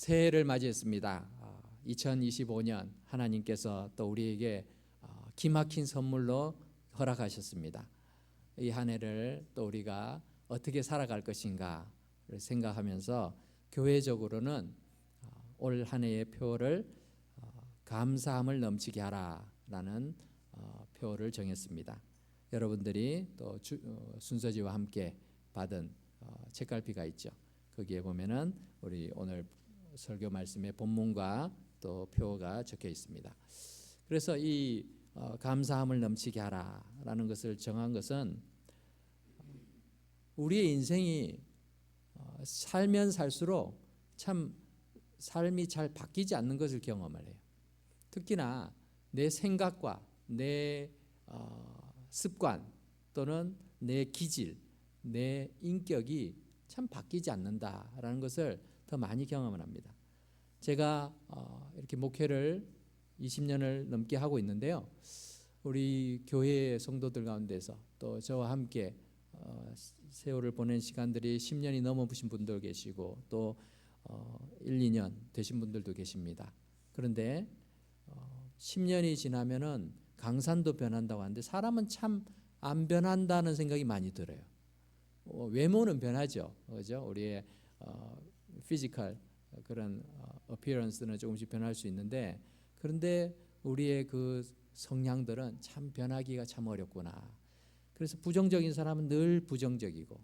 새해를 맞이했습니다. 2025년 하나님께서 또 우리에게 기막힌 선물로 허락하셨습니다. 이 한 해를 또 우리가 어떻게 살아갈 것인가를 생각하면서 교회적으로는 올 한 해의 표를 감사함을 넘치게 하라라는 표를 정했습니다. 여러분들이 또 순서지와 함께 받은 책갈피가 있죠. 거기에 보면은 우리 오늘 설교 말씀의 본문과 또 표가 적혀 있습니다. 그래서 이 감사함을 넘치게 하라라는 것을 정한 것은 우리의 인생이 살면 살수록 참 삶이 잘 바뀌지 않는 것을 경험을 해요. 특히나 내 생각과 내 습관 또는 내 기질, 내 인격이 참 바뀌지 않는다라는 것을 더 많이 경험을 합니다. 제가 이렇게 목회를 20년을 넘게 하고 있는데요. 우리 교회 성도들 가운데서 또 저와 함께 세월을 보낸 시간들이 10년이 넘어보신 분도 계시고 또 1, 2년 되신 분들도 계십니다. 그런데 10년이 지나면은 강산도 변한다고 하는데 사람은 참 안 변한다는 생각이 많이 들어요. 외모는 변하죠, 그렇죠? 우리의 피지컬 그런 어피어런스는 조금씩 변할 수 있는데, 그런데 우리의 그 성향들은 참 변하기가 참 어렵구나. 그래서 부정적인 사람은 늘 부정적이고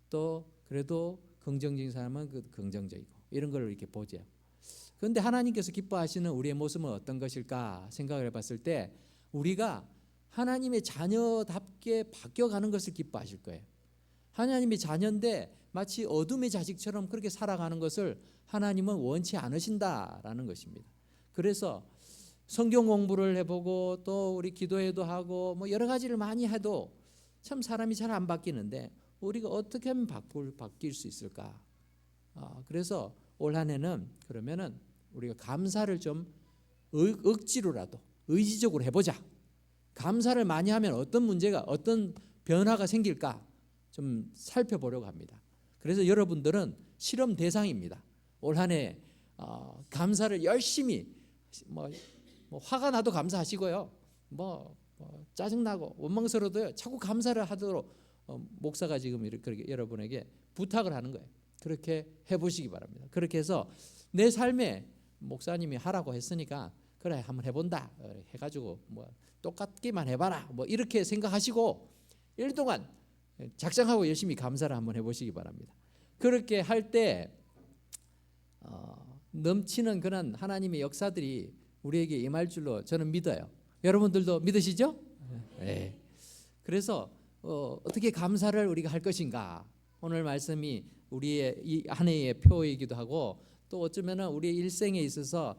또 그래도 긍정적인 사람은 긍정적이고 이런 걸 이렇게 보죠. 그런데 하나님께서 기뻐하시는 우리의 모습은 어떤 것일까 생각을 해봤을 때 우리가 하나님의 자녀답게 바뀌어가는 것을 기뻐하실 거예요. 하나님의 자녀인데 마치 어둠의 자식처럼 그렇게 살아가는 것을 하나님은 원치 않으신다라는 것입니다. 그래서 성경 공부를 해보고 또 우리 기도회도 하고 뭐 여러 가지를 많이 해도 참 사람이 잘 안 바뀌는데 우리가 어떻게 하면 바뀔 수 있을까? 그래서 올 한 해는 그러면은 우리가 감사를 좀 억지로라도 의지적으로 해보자. 감사를 많이 하면 어떤 문제가 어떤 변화가 생길까 좀 살펴보려고 합니다. 그래서 여러분들은 실험 대상입니다. 올 한 해 감사를 열심히 뭐 화가 나도 감사하시고요. 짜증나고 원망스러워도 자꾸 감사를 하도록 목사가 지금 이렇게 여러분에게 부탁을 하는 거예요. 그렇게 해보시기 바랍니다. 그렇게 해서 내 삶에 목사님이 하라고 했으니까 그래 한번 해본다 해가지고 똑같기만 해봐라 이렇게 생각하시고 1년 동안 작정하고 열심히 감사를 한번 해보시기 바랍니다. 그렇게 할 때 넘치는 그런 하나님의 역사들이 우리에게 임할 줄로 저는 믿어요. 여러분들도 믿으시죠? 네. 그래서 어떻게 감사를 우리가 할 것인가? 오늘 말씀이 우리의 이 한 해의 표이기도 하고 또 어쩌면은 우리의 일생에 있어서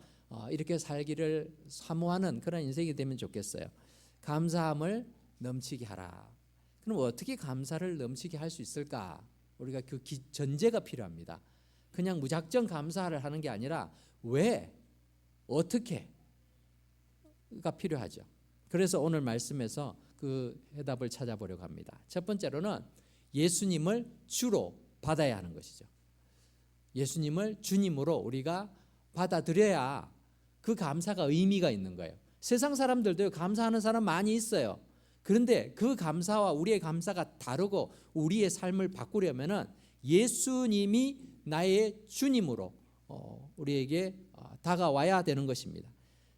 이렇게 살기를 사모하는 그런 인생이 되면 좋겠어요. 감사함을 넘치게 하라. 그럼 어떻게 감사를 넘치게 할 수 있을까? 우리가 그 전제가 필요합니다. 그냥 무작정 감사를 하는 게 아니라 왜, 어떻게가 필요하죠. 그래서 오늘 말씀에서 그 해답을 찾아보려고 합니다. 첫 번째로는 예수님을 주로 받아야 하는 것이죠. 예수님을 주님으로 우리가 받아들여야 그 감사가 의미가 있는 거예요. 세상 사람들도 감사하는 사람 많이 있어요. 그런데 그 감사와 우리의 감사가 다르고 우리의 삶을 바꾸려면은 예수님이 나의 주님으로 우리에게 다가와야 되는 것입니다.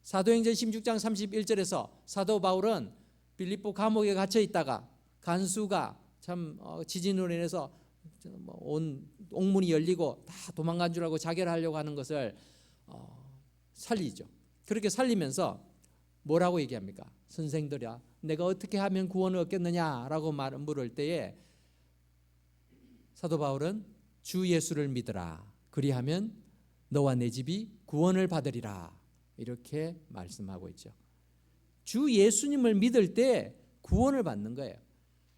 사도행전 16장 31절에서 사도 바울은 빌립보 감옥에 갇혀 있다가 간수가 참 지진으로 인해서 온 옥문이 열리고 다 도망간 줄 알고 자결을 하려고 하는 것을 살리죠. 그렇게 살리면서 뭐라고 얘기합니까? 선생들아, 내가 어떻게 하면 구원을 얻겠느냐라고 물을 때에 사도 바울은 주 예수를 믿으라. 그리하면 너와 내 집이 구원을 받으리라. 이렇게 말씀하고 있죠. 주 예수님을 믿을 때 구원을 받는 거예요.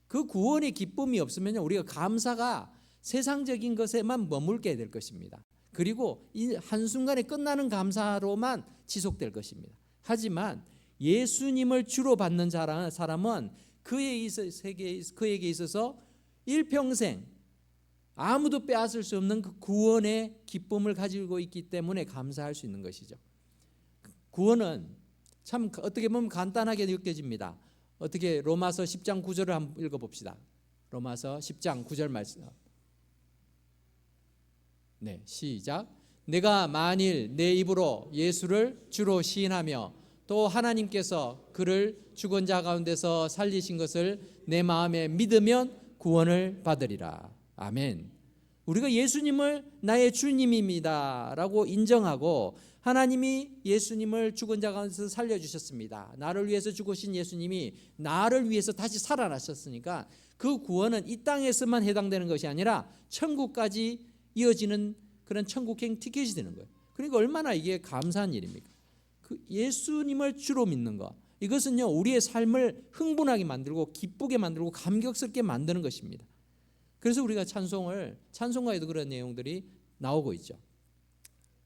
그 구원의 기쁨이 없으면 우리가 감사가 세상적인 것에만 머물게 될 것입니다. 그리고 이 한순간에 끝나는 감사로만 지속될 것입니다. 하지만 예수님을 주로 받는 사람은 그에게 있어서 일평생 아무도 빼앗을 수 없는 그 구원의 기쁨을 가지고 있기 때문에 감사할 수 있는 것이죠. 구원은 참 어떻게 보면 간단하게 느껴집니다. 어떻게 로마서 10장 9절을 한번 읽어봅시다. 로마서 10장 9절 말씀. 네, 시작. 내가 만일 내 입으로 예수를 주로 시인하며 또 하나님께서 그를 죽은 자 가운데서 살리신 것을 내 마음에 믿으면 구원을 받으리라. 아멘. 우리가 예수님을 나의 주님입니다 라고 인정하고 하나님이 예수님을 죽은 자 가운데서 살려주셨습니다. 나를 위해서 죽으신 예수님이 나를 위해서 다시 살아나셨으니까 그 구원은 이 땅에서만 해당되는 것이 아니라 천국까지 이어지는 그런 천국행 티켓이 되는 거예요. 그러니까 얼마나 이게 감사한 일입니까? 그 예수님을 주로 믿는 것, 이것은요 우리의 삶을 흥분하게 만들고 기쁘게 만들고 감격스럽게 만드는 것입니다. 그래서 우리가 찬송가에도 그런 내용들이 나오고 있죠.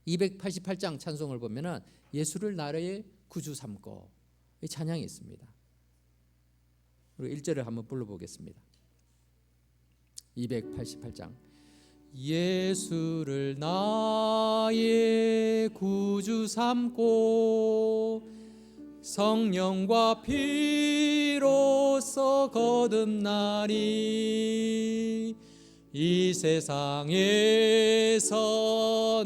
288장 찬송을 보면은 예수를 나의 구주 삼고 이 찬양이 있습니다. 우리 1절을 한번 불러보겠습니다. 288장. 예수를 나의 구주 삼고 성령과 피로써 거듭나니 이 세상에서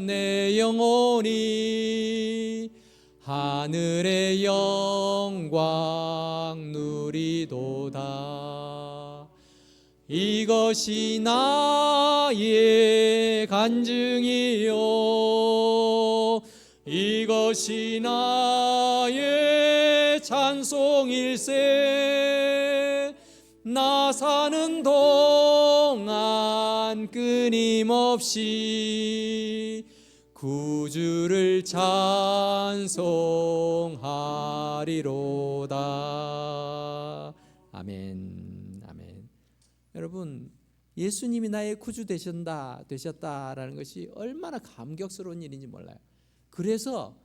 내 영혼이 하늘의 영광 누리도다. 이것이 나의 간증이요 이것이 나의 찬송일세. 나 사는 동안 끊임없이 구주를 찬송하리로다. 아멘. 아멘. 여러분, 예수님이 나의 구주 되셨다라는 것이 얼마나 감격스러운 일인지 몰라요. 그래서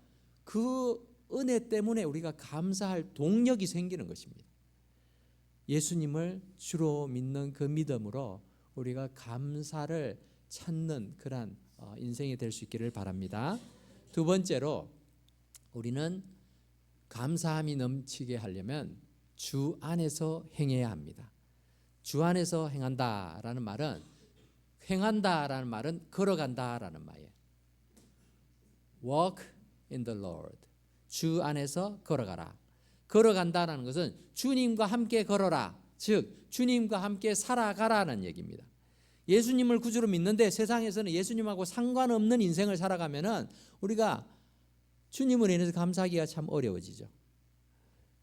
그 은혜 때문에 우리가 감사할 동력이 생기는 것입니다. 예수님을 주로 믿는 그 믿음으로 우리가 감사를 찾는 그런 인생이 될 수 있기를 바랍니다. 두 번째로 우리는 감사함이 넘치게 하려면 주 안에서 행해야 합니다. 주 안에서 행한다라는 말은 걸어간다라는 말이에요. Walk in the Lord. 주 안에서 걸어가라. 걸어간다라는 것은 주님과 함께 걸어라. 즉 주님과 함께 살아가라는 얘기입니다. 예수님을 구주로 믿는데 세상에서는 예수님하고 상관없는 인생을 살아가면은 우리가 주님을 인해서 감사하기가 참 어려워지죠.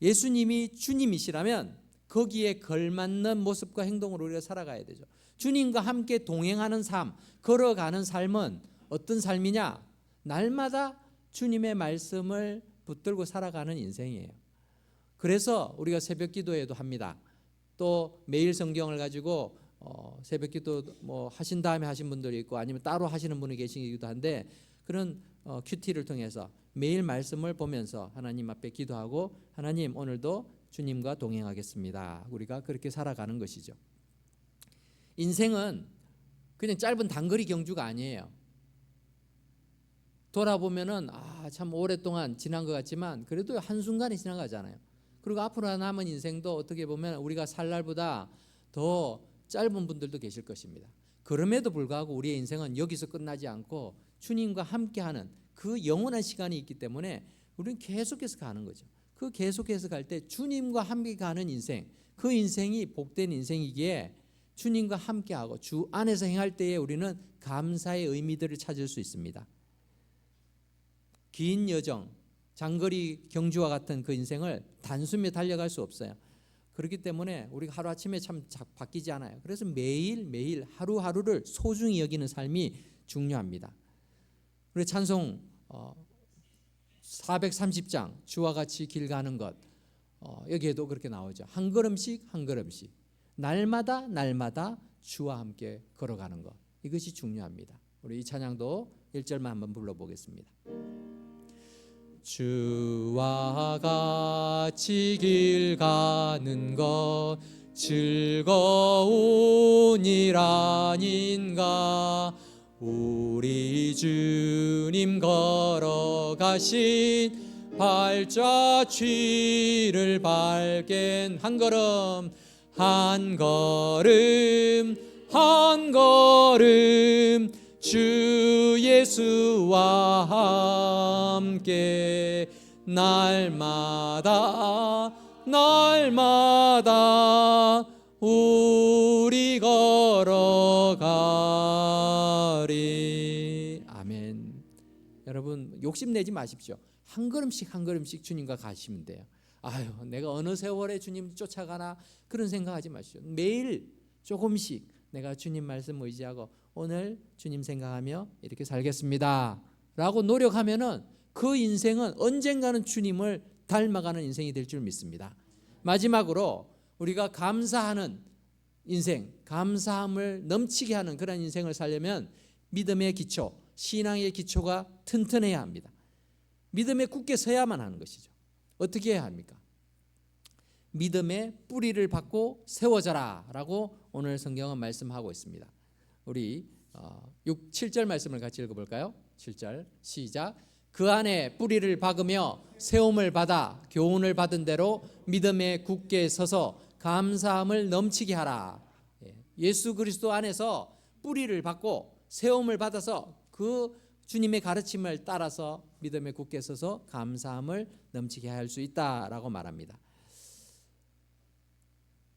예수님이 주님이시라면 거기에 걸맞는 모습과 행동으로 우리가 살아가야 되죠. 주님과 함께 동행하는 삶, 걸어가는 삶은 어떤 삶이냐? 날마다 주님의 말씀을 붙들고 살아가는 인생이에요. 그래서 우리가 새벽 기도에도 합니다. 또 매일 성경을 가지고 새벽 기도 뭐 하신 다음에 하신 분들이 있고 아니면 따로 하시는 분이 계시기도 한데 그런 큐티를 통해서 매일 말씀을 보면서 하나님 앞에 기도하고 하나님 오늘도 주님과 동행하겠습니다. 우리가 그렇게 살아가는 것이죠. 인생은 그냥 짧은 단거리 경주가 아니에요. 돌아보면은 참 오랫동안 지난 것 같지만 그래도 한순간에 지나가잖아요. 그리고 앞으로 남은 인생도 어떻게 보면 우리가 살 날보다 더 짧은 분들도 계실 것입니다. 그럼에도 불구하고 우리의 인생은 여기서 끝나지 않고 주님과 함께하는 그 영원한 시간이 있기 때문에 우리는 계속해서 가는 거죠. 그 계속해서 갈 때 주님과 함께 가는 인생, 그 인생이 복된 인생이기에 주님과 함께하고 주 안에서 행할 때에 우리는 감사의 의미들을 찾을 수 있습니다. 긴 여정, 장거리 경주와 같은 그 인생을 단숨에 달려갈 수 없어요. 그렇기 때문에 우리가 하루아침에 참 바뀌지 않아요. 그래서 매일매일 하루하루를 소중히 여기는 삶이 중요합니다. 우리 찬송 430장 주와 같이 길 가는 것 여기에도 그렇게 나오죠. 한 걸음씩 한 걸음씩 날마다 주와 함께 걸어가는 것, 이것이 중요합니다. 우리 이 찬양도 1절만 한번 불러보겠습니다. 주와 같이 길 가는 것 즐거운 일 아닌가. 우리 주님 걸어가신 발자취를 밟겐 한 걸음 한 걸음 한 걸음 주 예수와 함께 날마다 날마다 우리 걸어가리. 아멘. 여러분 욕심내지 마십시오. 한 걸음씩 한 걸음씩 주님과 가시면 돼요. 아유, 내가 어느 세월에 주님 쫓아가나 그런 생각하지 마십시오. 매일 조금씩 내가 주님 말씀 의지하고 오늘 주님 생각하며 이렇게 살겠습니다 라고 노력하면은 그 인생은 언젠가는 주님을 닮아가는 인생이 될 줄 믿습니다. 마지막으로 우리가 감사하는 인생, 감사함을 넘치게 하는 그런 인생을 살려면 믿음의 기초, 신앙의 기초가 튼튼해야 합니다. 믿음에 굳게 서야만 하는 것이죠. 어떻게 해야 합니까? 믿음의 뿌리를 받고 세워져라 라고 오늘 성경은 말씀하고 있습니다. 우리 6, 7절 말씀을 같이 읽어볼까요? 7절 시작. 그 안에 뿌리를 박으며 세움을 받아 교훈을 받은 대로 믿음에 굳게 서서 감사함을 넘치게 하라. 예수 그리스도 안에서 뿌리를 받고 세움을 받아서 그 주님의 가르침을 따라서 믿음에 굳게 서서 감사함을 넘치게 할 수 있다라고 말합니다.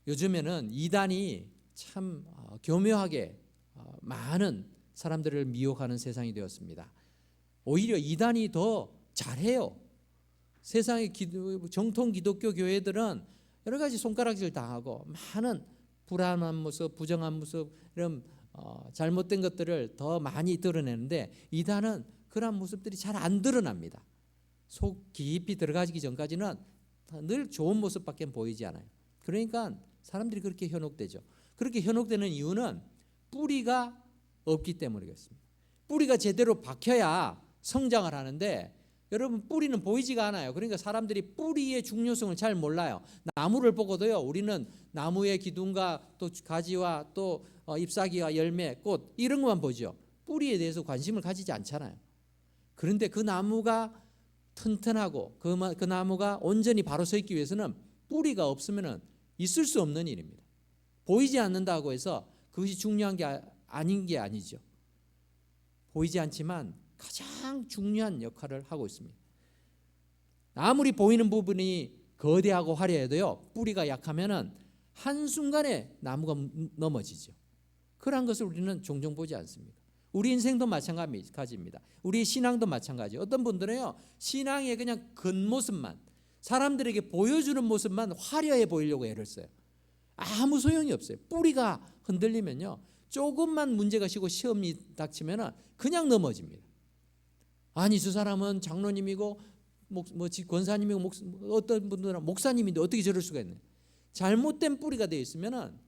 요즘에는 이단이 참 교묘하게 많은 사람들을 미혹하는 세상이 되었습니다. 오히려 이단이 더 잘해요. 세상의 정통 기독교 교회들은 여러 가지 손가락질 당하고 많은 불안한 모습, 부정한 모습, 이런 잘못된 것들을 더 많이 드러내는데 이단은 그런 모습들이 잘 안 드러납니다. 속 깊이 들어가기 전까지는 늘 좋은 모습밖에 보이지 않아요. 그러니까 사람들이 그렇게 현혹되죠. 그렇게 현혹되는 이유는 뿌리가 없기 때문이겠습니다. 뿌리가 제대로 박혀야 성장을 하는데 여러분 뿌리는 보이지가 않아요. 그러니까 사람들이 뿌리의 중요성을 잘 몰라요. 나무를 보고도요, 우리는 나무의 기둥과 또 가지와 또 잎사귀와 열매, 꽃 이런 것만 보죠. 뿌리에 대해서 관심을 가지지 않잖아요. 그런데 그 나무가 튼튼하고 그 나무가 온전히 바로 서 있기 위해서는 뿌리가 없으면 있을 수 없는 일입니다. 보이지 않는다고 해서 그것이 중요한 게 아닌 게 아니죠. 보이지 않지만 가장 중요한 역할을 하고 있습니다. 아무리 보이는 부분이 거대하고 화려해도요, 뿌리가 약하면은 한순간에 나무가 넘어지죠. 그러한 것을 우리는 종종 보지 않습니까? 우리 인생도 마찬가지입니다. 우리 신앙도 마찬가지예요. 어떤 분들은요, 신앙의 그냥 겉모습만, 사람들에게 보여주는 모습만 화려해 보이려고 애를 써요. 아무 소용이 없어요. 뿌리가 흔들리면요, 조금만 문제가 시고 시험이 닥치면 그냥 넘어집니다. 아니, 저 사람은 장로님이고 권사님이고 어떤 분들은 목사님인데 어떻게 저럴 수가 있나요? 잘못된 뿌리가 되어 있으면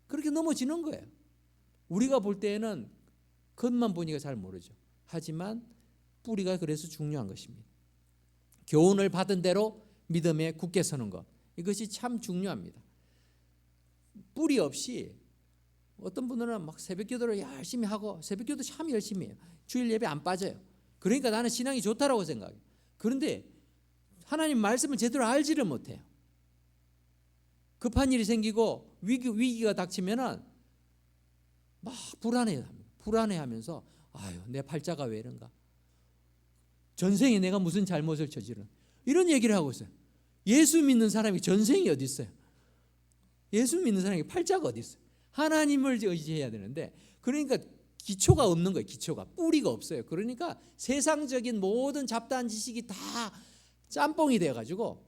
그렇게 넘어지는 거예요. 우리가 볼 때에는 겉만 보니까 잘 모르죠. 하지만 뿌리가 그래서 중요한 것입니다. 교훈을 받은 대로 믿음에 굳게 서는 것, 이것이 참 중요합니다. 뿌리 없이 어떤 분들은 막 새벽기도를 열심히 하고, 새벽기도 참 열심히 해요. 주일 예배 안 빠져요. 그러니까 나는 신앙이 좋다라고 생각해요. 그런데 하나님 말씀을 제대로 알지를 못해요. 급한 일이 생기고 위기가 닥치면은 막 불안해하면서 아유, 내 팔자가 왜 이런가? 전생에 내가 무슨 잘못을 저지른? 이런 얘기를 하고 있어요. 예수 믿는 사람이 전생이 어디 있어요? 예수 믿는 사람이 팔자가 어디 있어요? 하나님을 의지해야 되는데, 그러니까 기초가 없는 거예요. 기초가, 뿌리가 없어요. 그러니까 세상적인 모든 잡다한 지식이 다 짬뽕이 돼가지고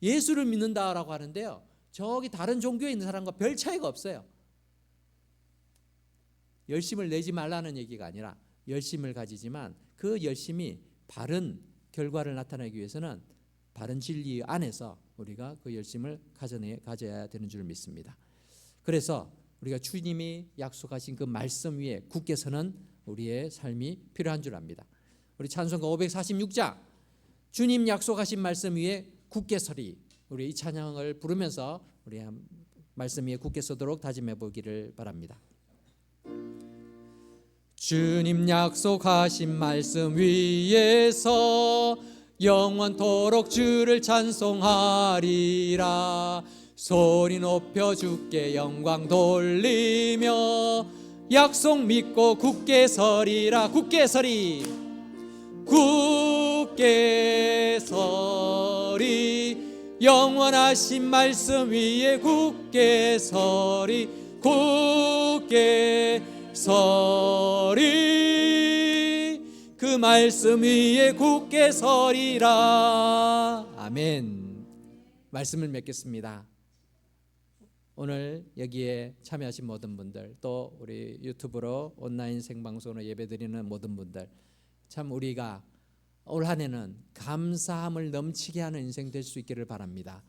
예수를 믿는다라고 하는데요, 저기 다른 종교에 있는 사람과 별 차이가 없어요. 열심을 내지 말라는 얘기가 아니라 열심을 가지지만 그 열심이 바른 결과를 나타내기 위해서는 바른 진리 안에서 우리가 그 열심을 가져야 되는 줄 믿습니다. 그래서 우리가 주님이 약속하신 그 말씀 위에 굳게 서는 우리의 삶이 필요한 줄 압니다. 우리 찬송가 546장 주님 약속하신 말씀 위에 굳게 서리, 우리 이 찬양을 부르면서 우리 말씀 위에 굳게 서도록 다짐해 보기를 바랍니다. 주님 약속하신 말씀 위에서 영원토록 주를 찬송하리라. 소리 높여 주께 영광 돌리며 약속 믿고 굳게 서리라. 굳게 서리, 굳게 서리. 영원하신 말씀 위에 굳게 서리, 굳게 서리. 그 말씀 위에 굳게 서리라. 아멘. 말씀을 맺겠습니다. 오늘 여기에 참여하신 모든 분들, 또 우리 유튜브로 온라인 생방송으로 예배드리는 모든 분들, 참 우리가 올 한 해는 감사함을 넘치게 하는 인생 될 수 있기를 바랍니다.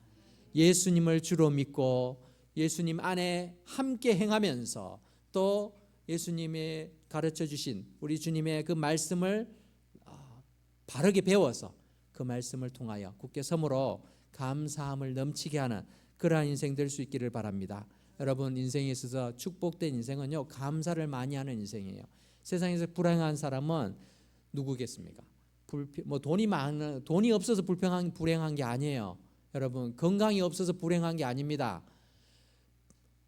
예수님을 주로 믿고 예수님 안에 함께 행하면서 또 예수님의 가르쳐 주신 우리 주님의 그 말씀을 바르게 배워서 그 말씀을 통하여 굳게 섬으로 감사함을 넘치게 하는 그러한 인생 될 수 있기를 바랍니다. 여러분, 인생에 있어서 축복된 인생은요, 감사를 많이 하는 인생이에요. 세상에서 불행한 사람은 누구겠습니까? 돈이 없어서 불행한 게 아니에요. 여러분, 건강이 없어서 불행한 게 아닙니다.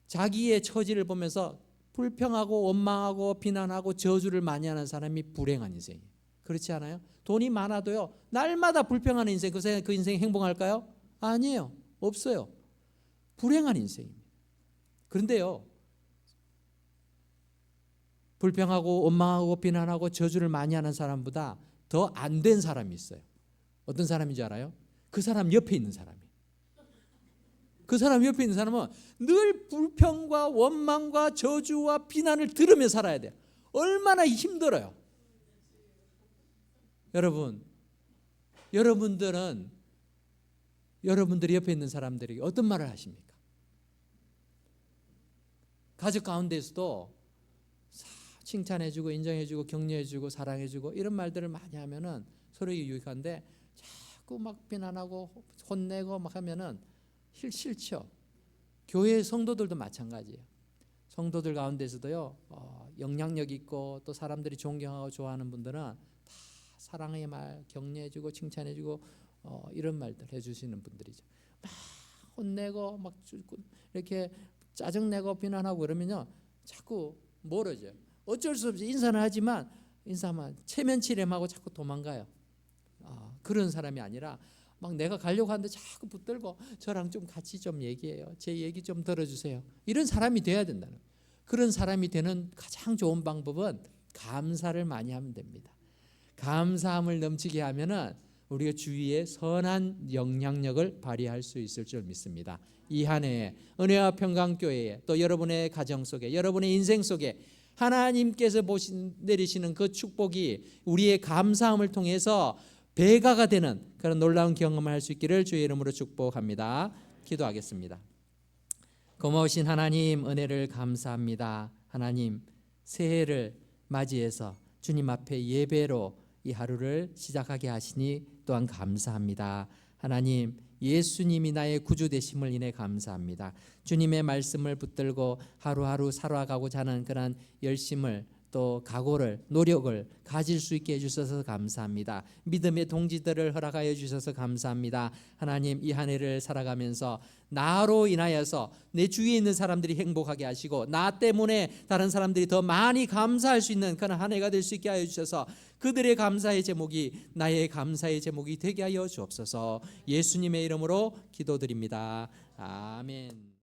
자기의 처지를 보면서 불평하고 원망하고 비난하고 저주를 많이 하는 사람이 불행한 인생이에요. 그렇지 않아요? 돈이 많아도요, 날마다 불평하는 인생, 그 인생이 행복할까요? 아니에요. 없어요. 불행한 인생입니다. 그런데요, 불평하고 원망하고 비난하고 저주를 많이 하는 사람보다 더 안 된 사람이 있어요. 어떤 사람인지 알아요? 그 사람 옆에 있는 사람이에요. 그 사람 옆에 있는 사람은 늘 불평과 원망과 저주와 비난을 들으며 살아야 돼요. 얼마나 힘들어요. 여러분, 여러분들이 옆에 있는 사람들에게 어떤 말을 하십니까? 가족 가운데서도 칭찬해주고 인정해주고 격려해주고 사랑해주고 이런 말들을 많이 하면은 서로에게 유익한데, 자꾸 막 비난하고 혼내고 막 하면은 싫죠. 교회 성도들도 마찬가지예요. 성도들 가운데서도요, 영향력 있고 또 사람들이 존경하고 좋아하는 분들은 다 사랑의 말, 격려해주고 칭찬해주고 이런 말들 해주시는 분들이죠. 막 혼내고 막 이렇게 짜증내고 비난하고 그러면요, 자꾸 멀어져요. 어쩔 수 없이 인사는 하지만 인사만 체면치렘하고 자꾸 도망가요. 그런 사람이 아니라 막 내가 가려고 하는데 자꾸 붙들고 저랑 좀 같이 좀 얘기해요. 제 얘기 좀 들어주세요. 이런 사람이 돼야 된다는 거예요. 그런 사람이 되는 가장 좋은 방법은 감사를 많이 하면 됩니다. 감사함을 넘치게 하면은 우리가 주위에 선한 영향력을 발휘할 수 있을 줄 믿습니다. 이 한 해에 은혜와 평강교회에 또 여러분의 가정 속에 여러분의 인생 속에 하나님께서 내리시는 그 축복이 우리의 감사함을 통해서 배가가 되는 그런 놀라운 경험을 할 수 있기를 주의 이름으로 축복합니다. 기도하겠습니다. 고마우신 하나님, 은혜를 감사합니다. 하나님, 새해를 맞이해서 주님 앞에 예배로 이 하루를 시작하게 하시니 또한 감사합니다. 하나님, 예수님이 나의 구주 되심을 인해 감사합니다. 주님의 말씀을 붙들고 하루하루 살아가고자 하는 그런 열심을 또 각오를 노력을 가질 수 있게 해주셔서 감사합니다. 믿음의 동지들을 허락하여 주셔서 감사합니다. 하나님, 이 한 해를 살아가면서 나로 인하여서 내 주위에 있는 사람들이 행복하게 하시고 나 때문에 다른 사람들이 더 많이 감사할 수 있는 그런 한 해가 될 수 있게 하여 주셔서 그들의 감사의 제목이 나의 감사의 제목이 되게 하여 주옵소서. 예수님의 이름으로 기도드립니다. 아멘.